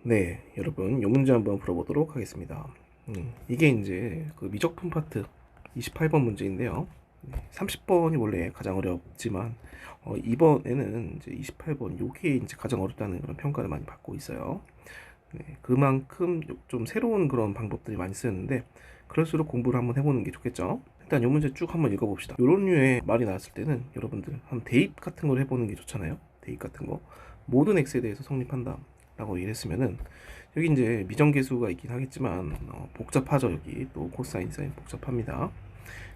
네, 여러분, 요 문제 한번 풀어보도록 하겠습니다. 이게 이제 그 미적분 파트 28번 문제인데요. 30번이 원래 가장 어렵지만 이번에는 이제 28번 요게 이제 가장 어렵다는 그런 평가를 많이 받고 있어요. 네, 그만큼 좀 새로운 그런 방법들이 많이 쓰였는데 그럴수록 공부를 한번 해보는 게 좋겠죠. 일단 요 문제 쭉 한번 읽어봅시다. 요런 류의 말이 나왔을 때는 여러분들 한 대입 같은 걸 해보는 게 좋잖아요. 대입 같은 거 모든 x에 대해서 성립한다 라고 얘기를 했으면은 여기 이제 미정계수가 있긴 하겠지만 복잡하죠. 여기 또 코사인 사인 복잡합니다.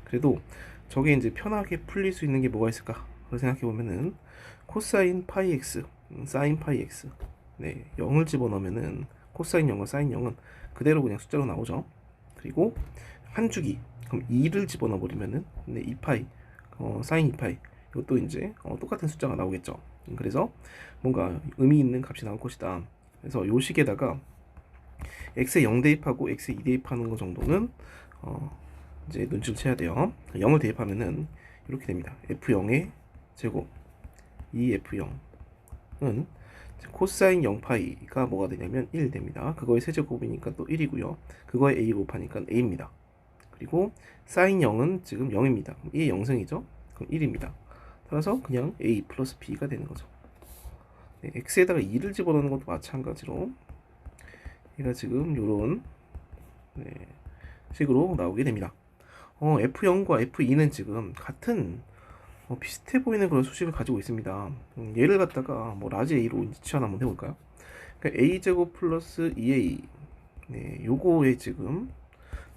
그래도 저게 이제 편하게 풀릴 수 있는 게 뭐가 있을까 그걸 생각해 보면은 코사인 파이 x 사인 파이 x 네 0을 집어넣으면은 코사인 0과 사인 0은 그대로 그냥 숫자로 나오죠. 그리고 한 주기 그럼 2를 집어넣어 버리면은 네 2파이 사인 2파이 이것도 이제 똑같은 숫자가 나오겠죠. 그래서 뭔가 의미 있는 값이 나올 것이다. 그래서 요 식에다가 x에 0 대입하고 x에 2 대입하는 거 정도는 이제 눈치를 채야 돼요. 0을 대입하면은 이렇게 됩니다. f0의 제곱 2f0은 코사인 0파이가 뭐가 되냐면 1 됩니다. 그거의 세제곱이니까 또 1이고요. 그거의 a 곱하니까 a입니다. 그리고 사인 0은 지금 0입니다. 이게 0승이죠. 그럼 1입니다. 따라서 그냥 a 플러스 b가 되는 거죠. 네, x에다가 2를 집어넣는 것도 마찬가지로 얘가 지금 요런 네, 식으로 나오게 됩니다. f0과 f2는 지금 같은 비슷해 보이는 그런 수식을 가지고 있습니다. 얘를 갖다가 뭐 라지 a로 치환 한번 해볼까요? 그러니까 a제곱 플러스 2a 네, 요거에 지금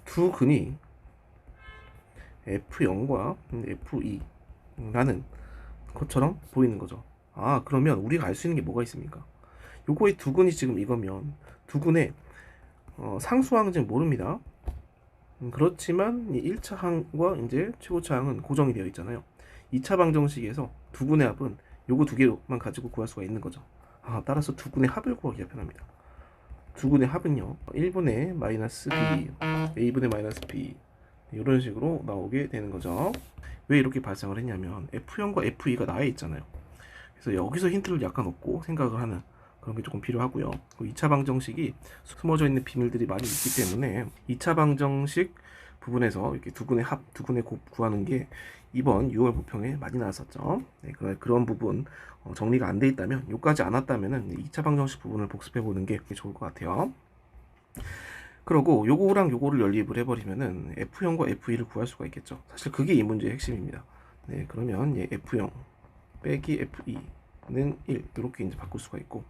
두 근이 f0과 f2라는 것처럼 보이는 거죠. 아, 그러면 우리가 알 수 있는 게 뭐가 있습니까? 요거의 두 근이 지금 이거면 두 근의 상수항은 모릅니다. 그렇지만 이 1차 항과 이제 최고차 항은 고정이 되어 있잖아요. 2차 방정식에서 두 근의 합은 요거 두 개만 가지고 구할 수가 있는 거죠. 아, 따라서 두 근의 합을 구하기가 편합니다. 두 근의 합은요 1분의 마이너스 b a분의 마이너스 b 이런 식으로 나오게 되는 거죠. 왜 이렇게 발생을 했냐면 f0과 f2가 나와 있잖아요. 그래서 여기서 힌트를 약간 얻고 생각을 하는 그런 게 조금 필요하고요. 2차 방정식이 숨어져 있는 비밀들이 많이 있기 때문에 2차 방정식 부분에서 이렇게 두 근의 합, 두 근의 곱 구하는 게 이번 6월 부평에 많이 나왔었죠. 네, 그런 부분 정리가 안 돼 있다면, 요까지 안 왔다면은 2차 방정식 부분을 복습해 보는 게 좋을 것 같아요. 그러고 요거랑 요거를 연립을 해버리면은 f0과 f2를 구할 수가 있겠죠. 사실 그게 이 문제의 핵심입니다. 네, 그러면 f0 빼기 f2는 1 이렇게 이제 바꿀 수가 있고,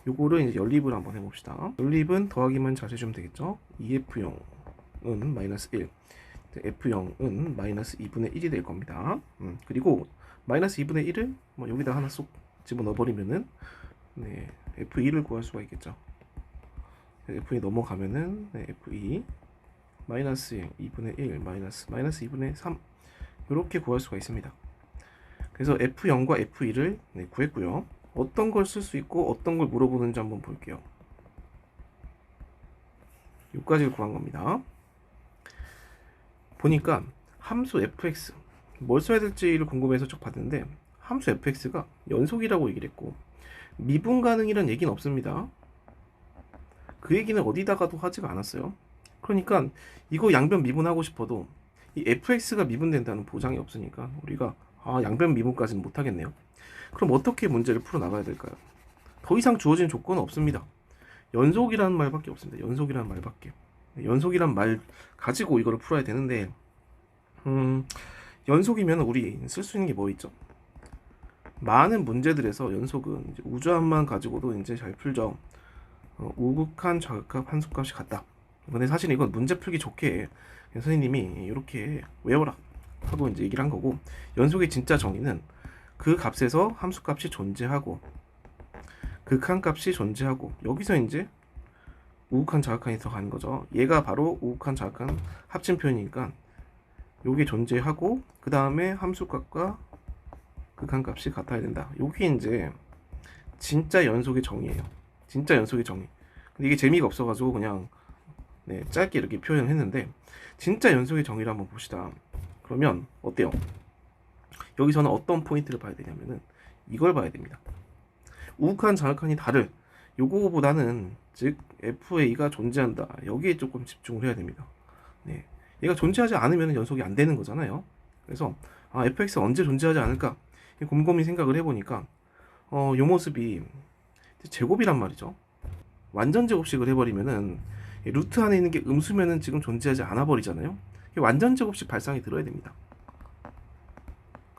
요거를 이제 연립을 한번 해봅시다. 연립은 더하기만 잘 해주면 되겠죠. 2f0은 마이너스 1, f0은 마이너스 2분의 1이 될 겁니다. 그리고 마이너스 2분의 1을 뭐 여기다 하나 쏙 집어넣어 버리면은 네, f2를 구할 수가 있겠죠. f2 넘어가면은 네, f2 마이너스 2분의 1 마이너스 2분의 3 이렇게 구할 수가 있습니다. 그래서 f0과 f2를 네, 구했고요. 어떤 걸 쓸 수 있고 어떤 걸 물어보는지 한번 볼게요. 여기까지를 구한 겁니다. 보니까 함수 fx 뭘 써야 될지를 궁금해서 쭉 봤는데 함수 fx가 연속이라고 얘기를 했고 미분 가능이란 얘기는 없습니다. 그 얘기는 어디다가도 하지가 않았어요. 그러니까 이거 양변 미분하고 싶어도 이 fx가 미분된다는 보장이 없으니까 우리가 양변 미분까지는 못하겠네요. 그럼 어떻게 문제를 풀어나가야 될까요? 더 이상 주어진 조건은 없습니다. 연속이라는 말밖에 없습니다. 연속이라는 말밖에. 연속이란 말 가지고 이거를 풀어야 되는데 연속이면 우리 쓸 수 있는 게 뭐 있죠? 많은 문제들에서 연속은 이제 우주함만 가지고도 이제 잘 풀죠. 우극한 좌극한 함수값이 같다. 근데 사실 이건 문제 풀기 좋게 선생님이 이렇게 외워라 하고 이제 얘기를 한 거고, 연속의 진짜 정의는 그 값에서 함수값이 존재하고 극한값이 존재하고 여기서 이제 우극한 좌극한이 들어가는 거죠. 얘가 바로 우극한 좌극한 합친 표현이니까 요게 존재하고 그 다음에 함수값과 극한값이 같아야 된다. 요게 이제 진짜 연속의 정의예요. 진짜 연속의 정의. 근데 이게 재미가 없어가지고 그냥 네, 짧게 이렇게 표현했는데 진짜 연속의 정의를 한번 봅시다. 그러면 어때요? 여기서는 어떤 포인트를 봐야 되냐면은 이걸 봐야 됩니다. 우극한 좌극한이 다를 요거보다는 즉 FA가 존재한다. 여기에 조금 집중을 해야 됩니다. 네. 얘가 존재하지 않으면 연속이 안 되는 거잖아요. 그래서 fx 언제 존재하지 않을까? 곰곰이 생각을 해보니까 요 모습이 제곱이란 말이죠. 완전 제곱식을 해버리면은 루트 안에 있는 게 음수면은 지금 존재하지 않아 버리잖아요. 완전 제곱식 발상이 들어야 됩니다.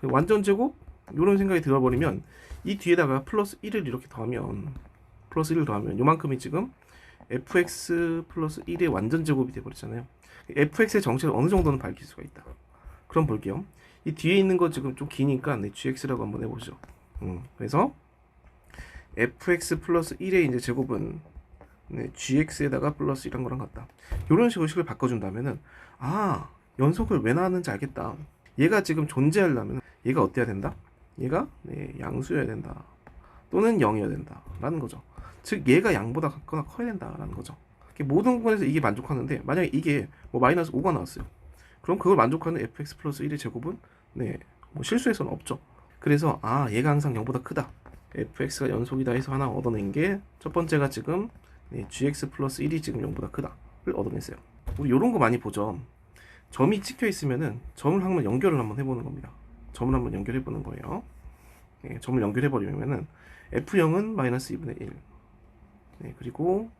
완전 제곱 이런 생각이 들어버리면 이 뒤에다가 플러스 1을 이렇게 더하면 요만큼이 지금 fx 플러스 1의 완전 제곱이 돼버리잖아요. fx의 정체를 어느 정도는 밝힐 수가 있다. 그럼 볼게요. 이 뒤에 있는 거 지금 좀 기니까 gx라고 한번 해보죠. 그래서 fx 플러스 1의 이제 제곱은 gx에다가 플러스 이런 거랑 같다. 이런 식으로 식을 바꿔준다면은 연속을 왜 나왔는지 알겠다. 얘가 지금 존재하려면 얘가 어때야 된다? 얘가 양수여야 된다. 또는 0이어야 된다. 라는 거죠. 즉 얘가 양보다 같거나 커야 된다라는 거죠. 모든 공간에서 이게 만족하는데 만약에 이게 뭐 마이너스 5가 나왔어요. 그럼 그걸 만족하는 fx 플러스 1의 제곱은 뭐 실수에서는 없죠. 그래서 얘가 항상 0보다 크다. fx가 연속이다 해서 하나 얻어낸 게 첫 번째가 지금 gx 플러스 1이 지금 0보다 크다를 얻어냈어요. 우리 요런 거 많이 보죠. 점이 찍혀 있으면은 점을 한번 연결을 한번 해보는 겁니다. 점을 한번 연결해 보는 거예요. 점을 연결해 버리면은 f0은 마이너스 2분의 1. 그리고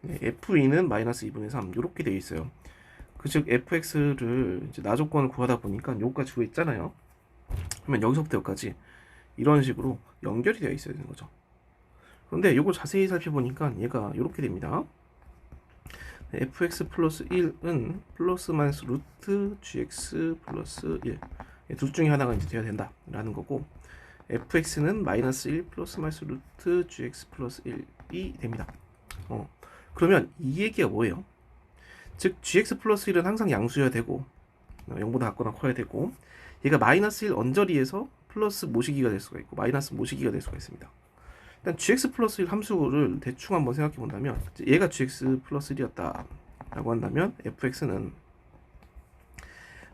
f2는 마이너스 2분의 3 이렇게 되어 있어요. 즉 fx를 이제 나조건을 구하다 보니까 여기까지 구해 있잖아요. 그러면 여기서부터 여기까지 이런 식으로 연결이 되어 있어야 되는 거죠. 그런데 이걸 자세히 살펴보니까 얘가 이렇게 됩니다. fx 플러스 1은 플러스 마이너스 루트 gx 플러스 1 둘 중에 하나가 이제 돼야 된다 라는 거고, fx는 마이너스 1 플러스 마이너스 루트 gx 플러스 1이 됩니다. 그러면 이 얘기가 뭐예요? 즉 gx 플러스 1은 항상 양수여야 되고 0보다 같거나 커야 되고, 얘가 마이너스 1 언저리에서 플러스 모시기가 될 수가 있고 마이너스 모시기가 될 수가 있습니다. 일단 gx 플러스 1 함수를 대충 한번 생각해 본다면, 얘가 gx 플러스 1이었다 라고 한다면 fx는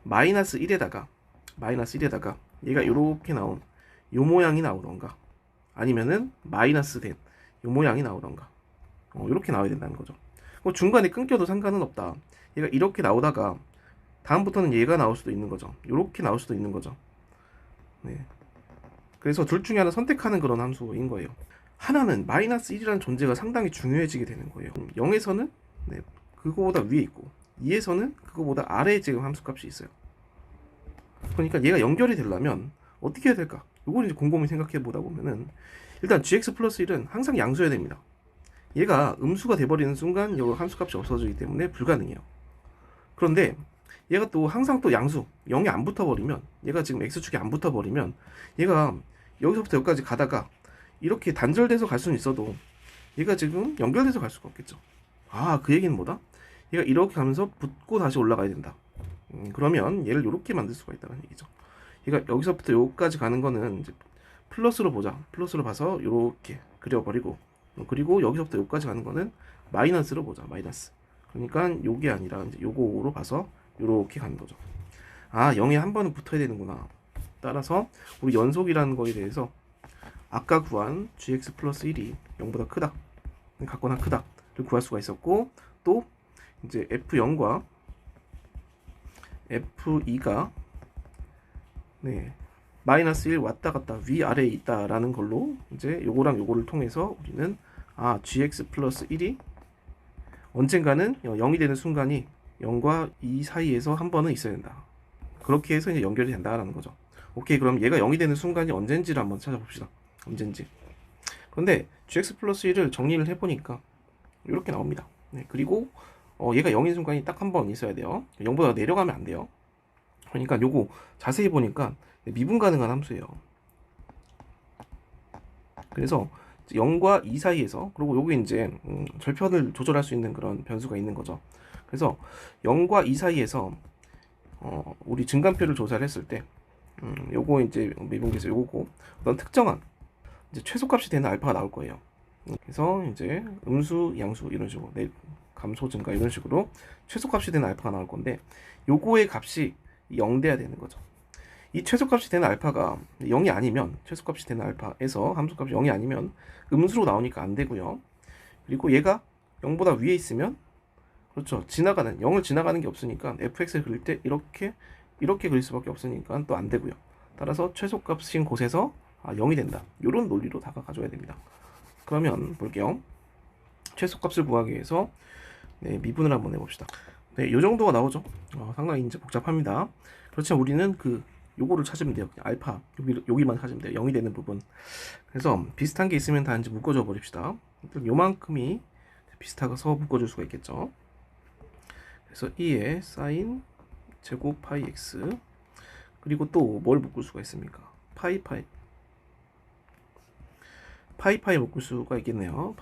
마이너스 1에다가 얘가 이렇게 나온 요 모양이 나오던가 아니면은 마이너스 된 요 모양이 나오던가 이렇게 나와야 된다는 거죠. 중간에 끊겨도 상관은 없다. 얘가 이렇게 나오다가 다음부터는 얘가 나올 수도 있는 거죠. 이렇게 나올 수도 있는 거죠. 그래서 둘 중에 하나 선택하는 그런 함수인 거예요. 하나는 마이너스 1이라는 존재가 상당히 중요해지게 되는 거예요. 0에서는 그거보다 위에 있고 2에서는 그거보다 아래에 지금 함수값이 있어요. 그러니까 얘가 연결이 되려면 어떻게 해야 될까? 이걸 이제 곰곰이 생각해 보다 보면은 일단 gx 플러스 1은 항상 양수여야 됩니다. 얘가 음수가 돼버리는 순간 이 함수값이 없어지기 때문에 불가능해요. 그런데 얘가 또 항상 또 양수 0이 안 붙어버리면, 얘가 지금 x축이 안 붙어버리면 얘가 여기서부터 여기까지 가다가 이렇게 단절돼서 갈 수는 있어도 얘가 지금 연결돼서 갈 수가 없겠죠. 그 얘기는 뭐다? 얘가 이렇게 가면서 붙고 다시 올라가야 된다. 그러면 얘를 이렇게 만들 수가 있다는 얘기죠. 얘가 여기서부터 여기까지 가는 거는 이제 플러스로 보자. 플러스로 봐서 이렇게 그려버리고, 그리고 여기서부터 여기까지 가는 거는 마이너스로 보자. 마이너스. 그러니까 요게 아니라 이제 요거로 봐서 이렇게 가는 거죠. 0에 한 번은 붙어야 되는구나. 따라서 우리 연속이라는 거에 대해서 아까 구한 gx 플러스 1이 0보다 크다, 같거나 크다를 구할 수가 있었고, 또 이제 f0과 f2가 마이너스 1 왔다 갔다 위아래에 있다라는 걸로 이제 요거랑 요거를 통해서 우리는 gx 플러스 1이 언젠가는 0이 되는 순간이 0과 2 사이에서 한 번은 있어야 된다. 그렇게 해서 이제 연결이 된다라는 거죠. 오케이, 그럼 얘가 0이 되는 순간이 언젠지를 한번 찾아봅시다. 언젠지. 그런데 gx 플러스 1을 정리를 해보니까 이렇게 나옵니다. 그리고 얘가 0인 순간이 딱 한 번 있어야 돼요. 0보다 내려가면 안 돼요. 그러니까 요거 자세히 보니까 미분 가능한 함수예요. 그래서 0과 2 사이에서, 그리고 요게 이제 절편을 조절할 수 있는 그런 변수가 있는 거죠. 그래서 0과 2 사이에서 우리 증간표를 조사를 했을 때 요거 이제 미분계에서 요거고 어떤 특정한 이제 최소값이 되는 알파가 나올 거예요. 그래서 이제 음수, 양수 이런 식으로 감소, 증가 이런 식으로 최소값이 되는 알파가 나올 건데, 요거의 값이 0 돼야 되는 거죠. 이 최소값이 되는 알파가 0이 아니면, 최소값이 되는 알파에서 함수값이 0이 아니면 음수로 나오니까 안 되고요. 그리고 얘가 0보다 위에 있으면, 그렇죠, 지나가는 0을 지나가는 게 없으니까 fx를 그릴 때 이렇게 그릴 수밖에 없으니까 또 안 되고요. 따라서 최소값인 곳에서 0이 된다. 이런 논리로 다가가줘야 됩니다. 그러면 볼게요. 최소값을 구하기 위해서 미분을 한번 해봅시다. 네, 요 정도가 나오죠. 상당히 이제 복잡합니다. 그렇지만 우리는 요거를 찾으면 돼요. 그냥 알파 여기만 찾으면 돼요. 0이 되는 부분. 그래서 비슷한 게 있으면 다 이제 묶어줘 버립시다. 일단 요만큼이 비슷하서 묶어줄 수가 있겠죠. 그래서 2의 사인 제곱 파이 x, 그리고 또 뭘 묶을 수가 있습니까? 파이 묶을 수가 있겠네요.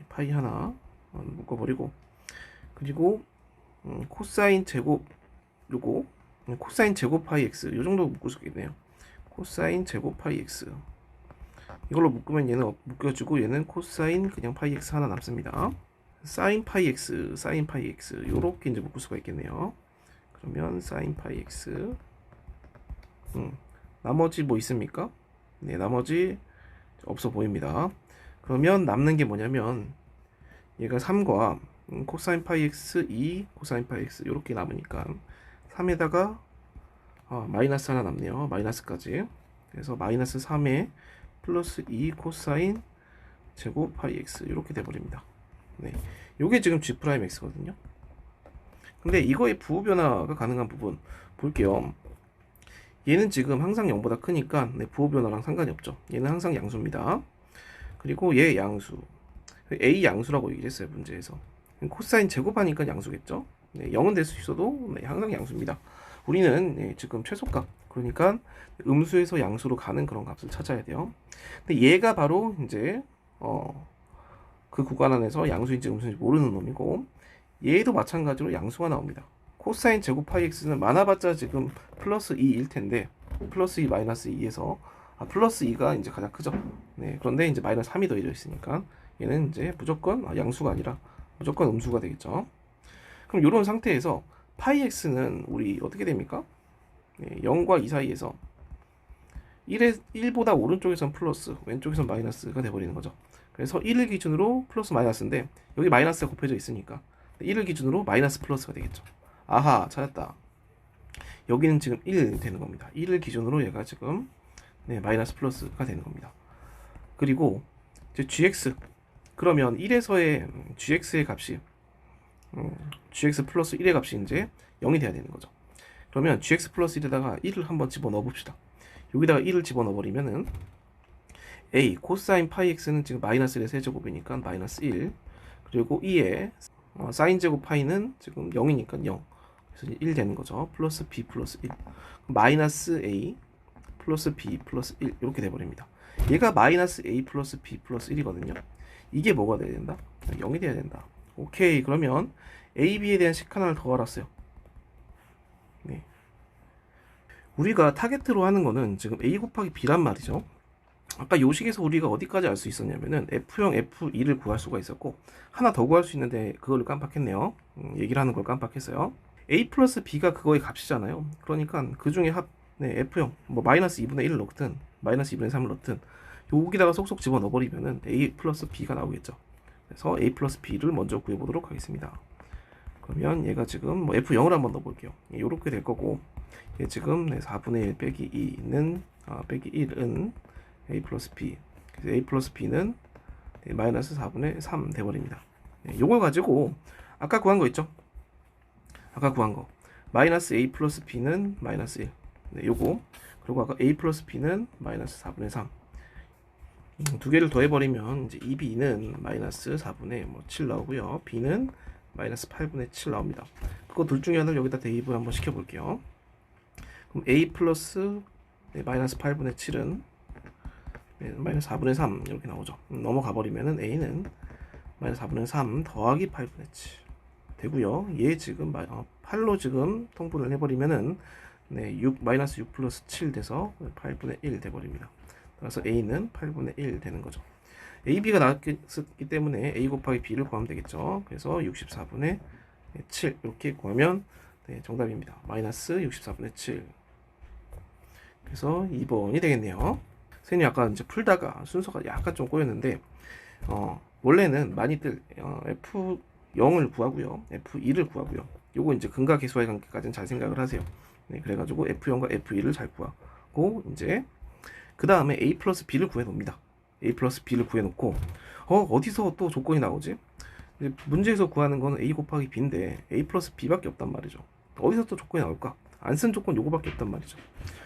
파이 하나 묶어버리고, 그리고 코사인 제곱, 요거 코사인 제곱 파이 x 요 정도 묶을 수가 있네요. 코사인 제곱 파이 x 이걸로 묶으면 얘는 묶여지고, 얘는 코사인 그냥 파이 x 하나 남습니다. 사인 파이 x 요렇게 이제 묶을 수가 있겠네요. 그러면 사인 파이 x, 나머지 뭐 있습니까? 네, 나머지 없어 보입니다. 그러면 남는 게 뭐냐면 얘가 3과 코사인 파이 x 2 코사인 파이 x 요렇게 남으니까 3에다가 마이너스 하나 남네요. 마이너스까지. 그래서 마이너스 3에 플러스 2 코사인 제곱 파이 x 이렇게 돼버립니다. 네, 요게 지금 g 프라임 x거든요. 근데 이거의 부호 변화가 가능한 부분 볼게요. 얘는 지금 항상 0보다 크니까 부호 변화랑 상관이 없죠. 얘는 항상 양수입니다. 그리고 얘 양수, a 양수라고 얘기를 했어요, 문제에서. 코사인 제곱하니까 양수겠죠. 네, 0은 될 수 있어도 항상 양수입니다. 우리는 지금 최소값, 그러니까 음수에서 양수로 가는 그런 값을 찾아야 돼요. 근데 얘가 바로 이제 그 구간 안에서 양수인지 음수인지 모르는 놈이고, 얘도 마찬가지로 양수가 나옵니다. 코사인 제곱 파이 x는 많아봤자 지금 플러스 2일 텐데, 플러스 2 마이너스 2에서 플러스 2가 이제 가장 크죠. 네, 그런데 이제 마이너스 3이 더해져 있으니까 얘는 이제 무조건 양수가 아니라 무조건 음수가 되겠죠. 그럼 이런 상태에서 파이 x는 우리 어떻게 됩니까? 네, 0과 2 사이에서 1보다 오른쪽에선 플러스, 왼쪽에선 마이너스가 돼버리는 거죠. 그래서 1을 기준으로 플러스 마이너스인데 여기 마이너스가 곱해져 있으니까 1을 기준으로 마이너스 플러스가 되겠죠. 아하, 찾았다. 여기는 지금 1 되는 겁니다. 1을 기준으로 얘가 지금 마이너스 플러스가 되는 겁니다. 그리고 이제 gx, 그러면 1에서의 gx의 값이 gx 플러스 1의 값이 이제 0이 돼야 되는 거죠. 그러면 gx 플러스 1에다가 1을 한번 집어넣어 봅시다. 여기다가 1을 집어넣어 버리면은 a 코사인 파이 x는 지금 마이너스 1의 세제곱이니까 마이너스 1, 그리고 2의 사인 제곱 파이는 지금 0이니까 0, 그래서 1 되는 거죠. 플러스 b 플러스 1, 마이너스 a 플러스 b 플러스 1 이렇게 돼버립니다. 얘가 마이너스 a 플러스 b 플러스 1이거든요. 이게 뭐가 돼야 된다? 0이 돼야 된다. 오케이, 그러면 a, b에 대한 식 하나를 더 알았어요. 네. 우리가 타겟으로 하는 거는 지금 a 곱하기 b란 말이죠. 아까 요 식에서 우리가 어디까지 알 수 있었냐면은 F형 F2를 구할 수가 있었고, 하나 더 구할 수 있는데 그걸 깜빡했네요. 얘기를 하는 걸 깜빡했어요. A 플러스 B가 그거의 값이잖아요. 그러니까 그 중에 F형 뭐 마이너스 2분의 1을 넣든 마이너스 2분의 3을 넣든 여기다가 속속 집어 넣어버리면은 A 플러스 B가 나오겠죠. 그래서 A 플러스 B를 먼저 구해보도록 하겠습니다. 그러면 얘가 지금 뭐 F0을 한번 넣어볼게요. 이렇게 될 거고, 얘 지금 4분의 1 빼기 2는 빼기 1은 a 플러스 b, 그래서 a 플러스 b는 마이너스 4분의 3 돼버립니다. 요걸 가지고 아까 구한 거 있죠? 아까 구한 거 마이너스 a 플러스 b는 마이너스 1, 요거, 그리고 아까 a 플러스 b는 마이너스 4분의 3, 두 개를 더해버리면 이제 2b는 마이너스 4분의 7 나오고요, b는 마이너스 8분의 7 나옵니다. 그거 둘 중에 하나를 여기다 대입을 한번 시켜볼게요. 그럼 a 플러스 마이너스 8분의 7은 마이너스 4분의 3 이렇게 나오죠. 넘어가 버리면은 a는 마이너스 4분의 3 더하기 8분의 7 되고요. 얘 지금 8로 지금 통분을 해버리면은 마이너스 6 플러스 7 돼서 8분의 1 돼버립니다. 그래서 a는 8분의 1 되는 거죠. a, b가 나왔기 때문에 a 곱하기 b를 구하면 되겠죠. 그래서 64분의 7 이렇게 구하면 정답입니다. 마이너스 64분의 7. 그래서 2번이 되겠네요. 선생님 아까 이제 풀다가 순서가 약간 좀 꼬였는데 원래는 많이들 F0을 구하고요, F2를 구하고요. 요거 이제 근과 계수와의 관계까지는 잘 생각을 하세요. 네, 그래가지고 F0과 F2를 잘 구하고 이제 그 다음에 A 플러스 B를 구해놓습니다. A 플러스 B를 구해놓고 어디서 또 조건이 나오지? 이제 문제에서 구하는 거는 A 곱하기 B인데 A 플러스 B밖에 없단 말이죠. 어디서 또 조건이 나올까? 안 쓴 조건 요거밖에 없단 말이죠.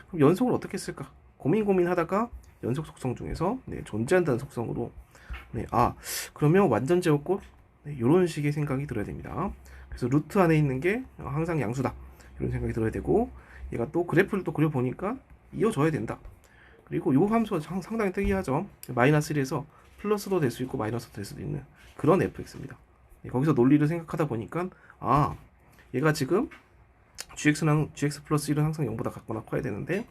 그럼 연속을 어떻게 쓸까? 고민하다가 연속 속성 중에서 존재한다는 속성으로 그러면 완전 제곱꼴 이런 식의 생각이 들어야 됩니다. 그래서 루트 안에 있는 게 항상 양수다 이런 생각이 들어야 되고, 얘가 또 그래프를 또 그려보니까 이어져야 된다. 그리고 요 함수가 상당히 특이하죠. 마이너스 1에서 플러스도 될 수 있고 마이너스도 될 수도 있는 그런 fx입니다. 거기서 논리를 생각하다 보니까 얘가 지금 gx 플러스 1은 항상 0보다 같거나 커야 되는데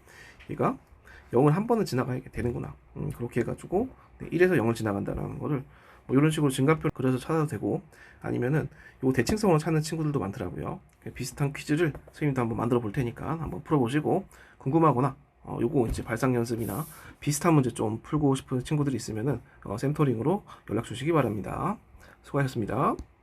얘가 0을 한 번은 지나가야 되는구나. 그렇게 해가지고 1에서 0을 지나간다는 거를 뭐 이런 식으로 증가표를 그려서 찾아도 되고, 아니면은 요 대칭성으로 찾는 친구들도 많더라고요. 비슷한 퀴즈를 선생님도 한번 만들어 볼 테니까 한번 풀어보시고, 궁금하거나 요거 이제 발상 연습이나 비슷한 문제 좀 풀고 싶은 친구들이 있으면은 센터링으로 연락 주시기 바랍니다. 수고하셨습니다.